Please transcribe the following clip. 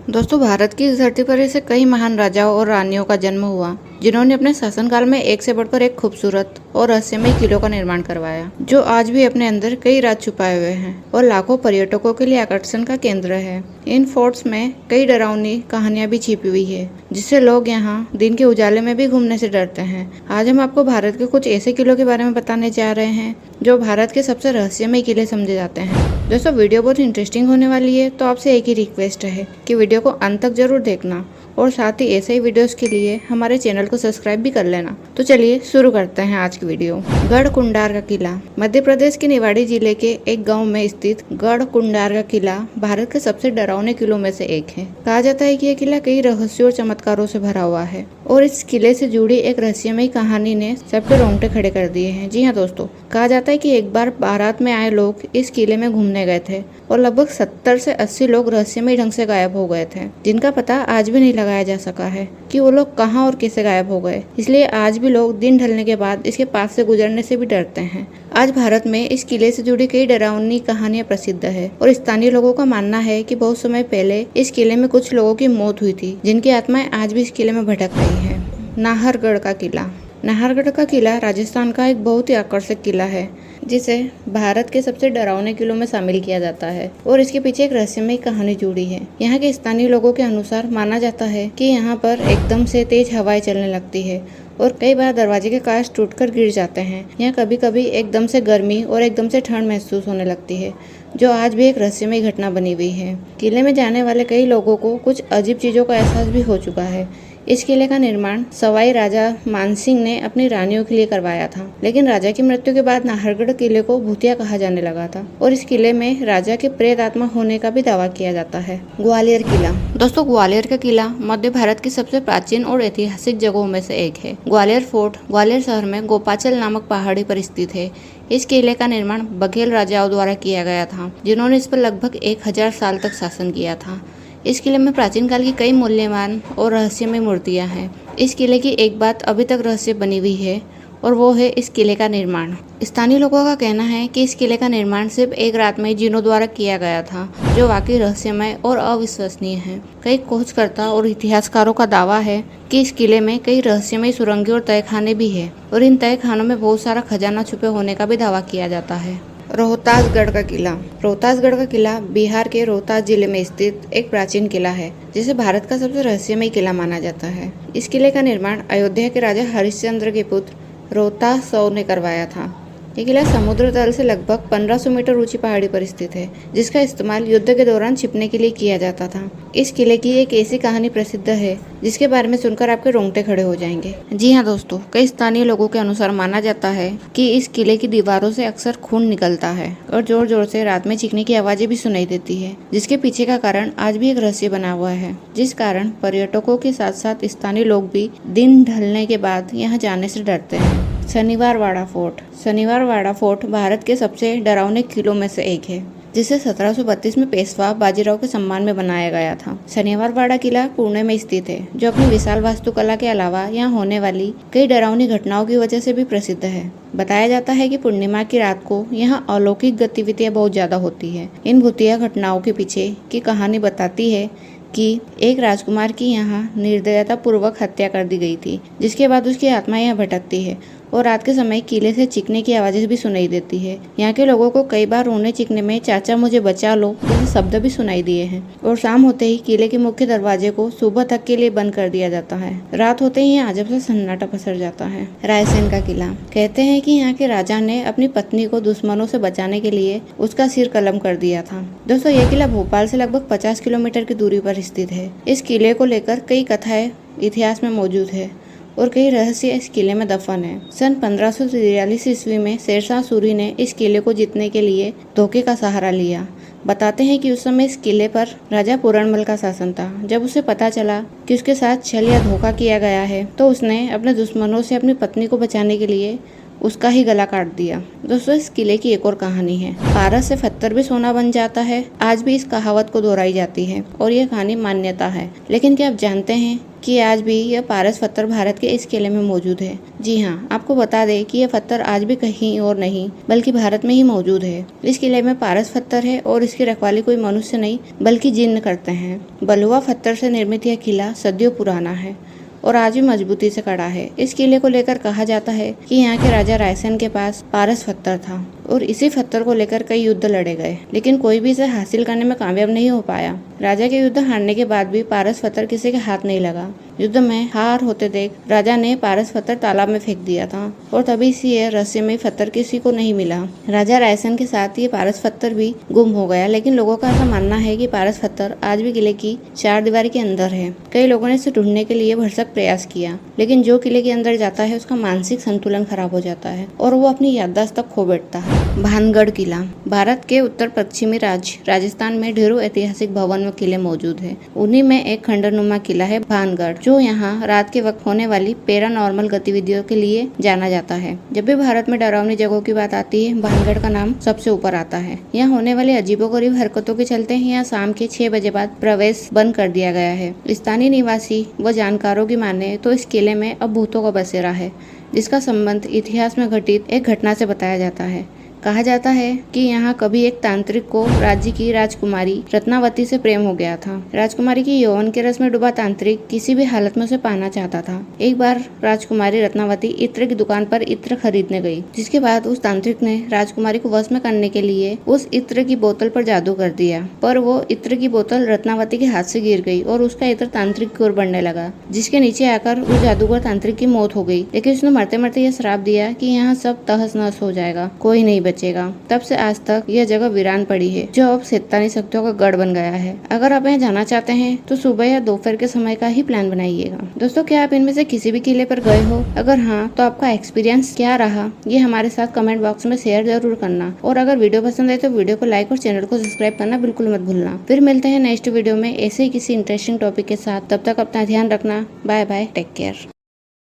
दोस्तों, भारत की इस धरती पर ऐसे कई महान राजाओं और रानियों का जन्म हुआ जिन्होंने अपने शासनकाल में एक से बढ़कर एक खूबसूरत और रहस्यमय किलों का निर्माण करवाया, जो आज भी अपने अंदर कई राज छुपाए हुए हैं और लाखों पर्यटकों के लिए आकर्षण का केंद्र है। इन फोर्ट्स में कई डरावनी कहानियां भी छिपी हुई है, जिससे लोग यहाँ दिन के उजाले में भी घूमने से डरते हैं। आज हम आपको भारत के कुछ ऐसे किलों के बारे में बताने जा रहे हैं जो भारत के सबसे रहस्यमय किले समझे जाते हैं। दोस्तों, वीडियो बहुत इंटरेस्टिंग होने वाली है, तो आपसे एक ही रिक्वेस्ट है कि वीडियो को अंत तक जरूर देखना और साथ ही ऐसे ही वीडियोस के लिए हमारे चैनल को सब्सक्राइब भी कर लेना। तो चलिए शुरू करते हैं आज की वीडियो। गढ़कुंडार का किला। मध्य प्रदेश के निवाड़ी जिले के एक गांव में स्थित गढ़कुंडार का किला भारत के सबसे डरावने किलों में से एक है। कहा जाता है कि यह किला कई रहस्यों और चमत्कारों से भरा हुआ है और इस किले से जुड़ी एक रहस्यमय कहानी ने सबके रोंगटे खड़े कर दिए हैं। जी हाँ दोस्तों, कहा जाता है कि एक बार बारात में आए लोग इस किले में घूमने गए थे और लगभग 70 से 80 लोग रहस्यमय ढंग से गायब हो गए थे, जिनका पता आज भी नहीं लगाया जा सका है कि वो लोग कहां और कैसे गायब हो गए। इसलिए आज भी लोग दिन ढलने के बाद इसके पास से गुजरने से भी डरते हैं। आज भारत में इस किले से जुड़ी कई डरावनी कहानियां प्रसिद्ध है और स्थानीय लोगों का मानना है कि बहुत समय पहले इस किले में कुछ लोगों की मौत हुई थी, जिनकी आत्माएं आज भी इस किले में भटक रही है। नाहरगढ़ का किला। नाहरगढ़ का किला राजस्थान का एक बहुत ही आकर्षक किला है, जिसे भारत के सबसे डरावने किलों में शामिल किया जाता है और इसके पीछे एक रहस्यमय कहानी जुड़ी है। यहाँ के स्थानीय लोगों के अनुसार माना जाता है कि यहाँ पर एकदम से तेज हवाएं चलने लगती है और कई बार दरवाजे के कांच टूटकर गिर जाते हैं। यहाँ कभी कभी एकदम से गर्मी और एकदम से ठंड महसूस होने लगती है, जो आज भी एक रहस्यमय घटना बनी हुई है। किले में जाने वाले कई लोगों को कुछ अजीब चीजों का एहसास भी हो चुका है। इस किले का निर्माण सवाई राजा मानसिंह ने अपनी रानियों के लिए करवाया था, लेकिन राजा की मृत्यु के बाद नाहरगढ़ किले को भूतिया कहा जाने लगा था और इस किले में राजा के प्रेत आत्मा होने का भी दावा किया जाता है। ग्वालियर किला। दोस्तों, ग्वालियर का किला मध्य भारत की सबसे प्राचीन और ऐतिहासिक जगहों में से एक है। ग्वालियर फोर्ट ग्वालियर शहर में गोपाचल नामक पहाड़ी पर स्थित है। इस किले का निर्माण बघेल राजाओं द्वारा किया गया था, जिन्होंने इस पर लगभग 1000 साल तक शासन किया था। इस किले में प्राचीन काल की कई मूल्यवान और रहस्यमय मूर्तियां हैं। इस किले की एक बात अभी तक रहस्य बनी हुई है और वो है इस किले का निर्माण। स्थानीय लोगों का कहना है कि इस किले का निर्माण सिर्फ एक रात में जिनों द्वारा किया गया था, जो वाकई रहस्यमय और अविश्वसनीय है। कई खोजकर्ता और इतिहासकारों का दावा है कि इस किले में कई रहस्यमय सुरंगें और तहखाने भी है और इन तहखानों में बहुत सारा खजाना छुपे होने का भी दावा किया जाता है। रोहतासगढ़ का किला। रोहतासगढ़ का किला बिहार के रोहतास जिले में स्थित एक प्राचीन किला है, जिसे भारत का सबसे रहस्यमय किला माना जाता है। इस किले का निर्माण अयोध्या के राजा हरिश्चंद्र के पुत्र रोहतास सौ ने करवाया था। ये किला समुद्र तल से लगभग 1500 मीटर ऊंची पहाड़ी पर स्थित है, जिसका इस्तेमाल युद्ध के दौरान छिपने के लिए किया जाता था। इस किले की एक ऐसी कहानी प्रसिद्ध है जिसके बारे में सुनकर आपके रोंगटे खड़े हो जाएंगे। जी हाँ दोस्तों, कई स्थानीय लोगों के अनुसार माना जाता है कि इस किले की दीवारों से अक्सर खून निकलता है और जोर जोर से रात में चीखने की आवाजें भी सुनाई देती है, जिसके पीछे का कारण आज भी एक रहस्य बना हुआ है, जिस कारण पर्यटकों के साथ साथ स्थानीय लोग भी दिन ढलने के बाद यहाँ जाने से डरते हैं। शनिवारवाड़ा फोर्ट। शनिवारवाड़ा फोर्ट भारत के सबसे डरावने किलों में से एक है, जिसे 1732 में पेशवा बाजीराव के सम्मान में बनाया गया था। शनिवारवाड़ा किला पुणे में स्थित है, जो अपनी विशाल वास्तुकला के अलावा यहाँ होने वाली कई डरावनी घटनाओं की वजह से भी प्रसिद्ध है। बताया जाता है कि पूर्णिमा की रात को यहाँ अलौकिक गतिविधियां बहुत ज्यादा होती है। इन भूतिया घटनाओं के पीछे की कहानी बताती है कि एक राजकुमार की यहाँ निर्दयता पूर्वक हत्या कर दी गई थी, जिसके बाद उसकी आत्मा यहाँ भटकती है और रात के समय किले से चीखने की आवाजें भी सुनाई देती है। यहाँ के लोगों को कई बार रोने चीखने में चाचा मुझे बचा लो जैसे शब्द भी सुनाई दिए हैं और शाम होते ही किले के मुख्य दरवाजे को सुबह तक के लिए बंद कर दिया जाता है। रात होते ही यहाँ अजब सा सन्नाटा पसर जाता है। रायसेन का किला। कहते हैं कि यहाँ के राजा ने अपनी पत्नी को दुश्मनों से बचाने के लिए उसका सिर कलम कर दिया था। दोस्तों, यह किला भोपाल से लगभग 50 किलोमीटर की दूरी पर स्थित है। इस किले को लेकर कई कथाएं इतिहास में मौजूद है और कई रहस्य इस किले में दफन है। सन 1543 ईस्वी में शेरशाह सूरी ने इस किले को जीतने के लिए धोखे का सहारा लिया। बताते हैं कि उस समय इस किले पर राजा पूरनमल का शासन था। जब उसे पता चला कि उसके साथ छल या धोखा किया गया है, तो उसने अपने दुश्मनों से अपनी पत्नी को बचाने के लिए उसका ही गला काट दिया। दोस्तों, इस किले की एक और कहानी है। पारस से पत्थर भी सोना बन जाता है। आज भी इस कहावत को दोहराई जाती है और यह कहानी मान्यता है। लेकिन क्या आप जानते हैं कि आज भी यह पारस पत्थर भारत के इस किले में मौजूद है। जी हाँ, आपको बता दें कि यह पत्थर आज भी कहीं और नहीं बल्कि भारत में ही मौजूद है। इस किले में पारस पत्थर है और इसकी रखवाली कोई मनुष्य नहीं बल्कि जिन्न करते हैं। बलुआ पत्थर से निर्मित यह किला सदियों पुराना है और आज भी मजबूती से खड़ा है। इस किले को लेकर कहा जाता है कि यहाँ के राजा रायसेन के पास पारस पत्थर था और इसी पत्थर को लेकर कई युद्ध लड़े गए, लेकिन कोई भी इसे हासिल करने में कामयाब नहीं हो पाया। राजा के युद्ध हारने के बाद भी पारस पत्थर किसी के हाथ नहीं लगा। युद्ध में हार होते देख राजा ने पारस पत्थर तालाब में फेंक दिया था और तभी से यह रहस्यमय पत्थर किसी को नहीं मिला। राजा रायसेन के साथ ये पारस पत्थर भी गुम हो गया, लेकिन लोगों का ऐसा मानना है कि पारस पत्थर आज भी किले की चार दीवारी के अंदर है। कई लोगों ने इसे ढूंढने के लिए भरसक प्रयास किया, लेकिन जो किले के अंदर जाता है उसका मानसिक संतुलन खराब हो जाता है और वो अपनी याददाश्त तक खो बैठता है। भानगढ़ किला। भारत के उत्तर पश्चिमी राज्य राजस्थान में ढेरों ऐतिहासिक भवन व किले मौजूद है। उन्हीं में एक खंडरनुमा किला है भानगढ़, जो यहाँ रात के वक्त होने वाली पैरानॉर्मल गतिविधियों के लिए जाना जाता है। जब भी भारत में डरावनी जगहों की बात आती है, भानगढ़ का नाम सबसे ऊपर आता है। यहाँ होने वाली अजीबोगरीब हरकतों के चलते यहाँ शाम के 6 बजे बाद प्रवेश बंद कर दिया गया है। स्थानीय निवासी व जानकारों की माने तो इस किले में अब भूतों का बसेरा है, जिसका संबंध इतिहास में घटित एक घटना से बताया जाता है। कहा जाता है कि यहाँ कभी एक तांत्रिक को राज्य की राजकुमारी रत्नावती से प्रेम हो गया था। राजकुमारी की यौवन के रस में डूबा तांत्रिक किसी भी हालत में उसे पाना चाहता था। एक बार राजकुमारी रत्नावती इत्र की दुकान पर इत्र खरीदने गई, जिसके बाद उस तांत्रिक ने राजकुमारी को वश में करने के लिए उस इत्र की बोतल पर जादू कर दिया, पर वो इत्र की बोतल रत्नावती के हाथ से गिर गई और उसका इत्र तांत्रिक की ओर बढ़ने लगा, जिसके नीचे आकर उस जादूगर तांत्रिक की मौत हो गई। लेकिन उसने मरते मरते यह श्राप दिया कि यहाँ सब तहस नहस हो जाएगा, कोई नहीं बचेगा। तब से आज तक यह जगह वीरान पड़ी है, जो अब शैतानी शक्तियों का गढ़ बन गया है। अगर आप यहाँ जाना चाहते हैं तो सुबह या दोपहर के समय का ही प्लान बनाइएगा। दोस्तों, क्या आप इनमें से किसी भी किले पर गए हो? अगर हाँ, तो आपका एक्सपीरियंस क्या रहा, ये हमारे साथ कमेंट बॉक्स में शेयर जरूर करना। और अगर वीडियो पसंद आए तो वीडियो को लाइक और चैनल को सब्सक्राइब करना बिल्कुल मत भूलना। फिर मिलते हैं नेक्स्ट वीडियो में ऐसे ही किसी इंटरेस्टिंग टॉपिक के साथ। तब तक अपना ध्यान रखना। Bye bye, take care.